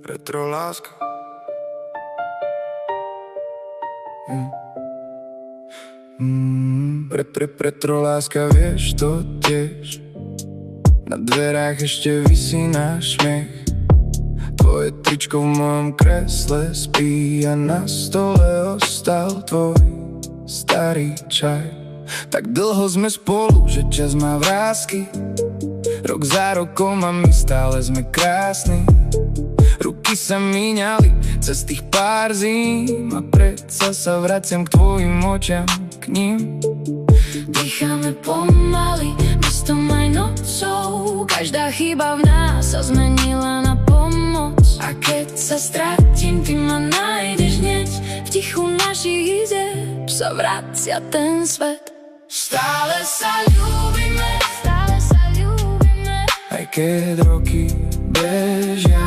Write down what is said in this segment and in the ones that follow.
Retro láska. Retro láska, vieš to tiež. Na dverách ešte visí náš smiech. Tvoje tričko v mojom kresle spí a na stole ostal tvoj starý čaj. Tak dlho sme spolu, že čas má vrásky. Rok za rokom a my stále sme krásni. Ruky sa míňali cez tých pár zím a predsa sa vraciam k tvojim očiam, k ním. Dýchame pomaly, mestom aj nocou. Každá chyba v nás sa zmenila na pomoc. A keď sa stratím, ty ma nájdeš hneď. V tichu našich izieb sa vracia ten svet. Stále sa ľúbime, stále sa ľúbime. Aj keď roky bežia,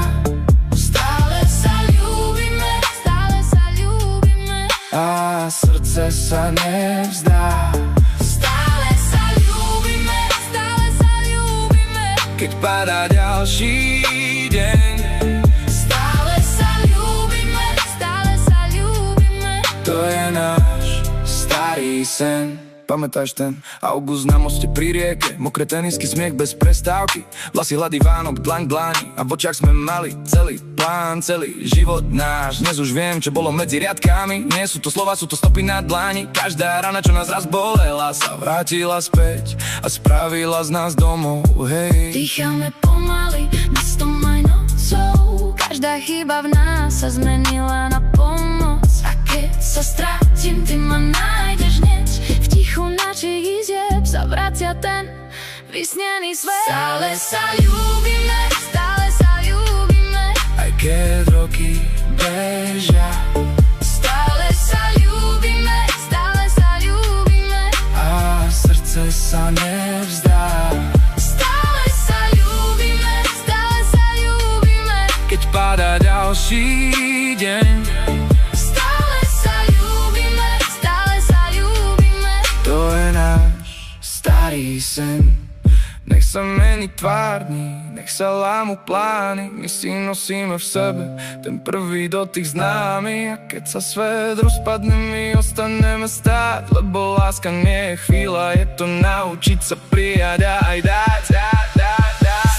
stále sa ľúbime, stále sa ľúbime. a srdce sa nevzdá. Stále sa ľúbime, stále sa ľúbime. Keď padá ďalší deň, Stále sa ľúbime, stále sa ľúbime. to je náš starý sen. Pamätáš ten august na moste pri rieke, mokré tenisky, smiech bez prestávky, vlasy hladý Vánok, dlaň dlani, a v očiach sme mali celý plán, celý život náš. Dnes už viem, čo bolo medzi riadkami. Nie sú to slova, sú to stopy na dlani. Každá rana, čo nás raz bolela, sa vrátila späť a spravila z nás domov, hej. Dýchame pomaly, mestom aj nocou. Každá chyba v nás sa zmenila na pomoc. A keď sa stratím, ty ma nájdeš hneď. V tichu našich izieb sa vracia ten vysnený svet. Stále sa ľúbime, stále sa ľúbime. Aj keď roky bežia, Stále sa ľúbime, stále sa ľúbime. a srdce sa nevzdá. Stále sa ľúbime, stále sa ľúbime. Keď padá ďalší deň, Stále sa ľúbime, stále sa ľúbime. to je náš starý sen. Nech sa mení tvárni, nech sa lámu plány, my si nosíme v sebe ten prvý dotyk známy. A keď sa svet rozpadne, my ostaneme stáť, lebo láska nie je chvíľa, je to naučiť sa prijať a aj dať.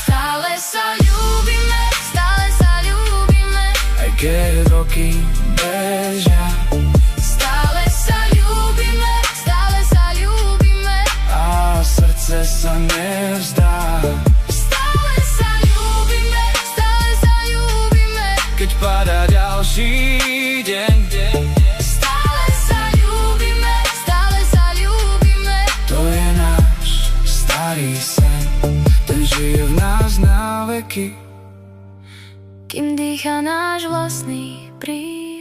Stále sa ľúbime, stále sa ľúbime. Aj keď roky bežia, Stále sa ľúbime, stále sa ľúbime. a srdce sa nevzdá. Stále sa ľúbime, stále sa ľúbime. Keď padá ďalší deň, Stále sa ľúbime, stále sa ľúbime. to je náš starý sen. Ten žije v nás na veky. Kým dýcha náš vlastný príbeh.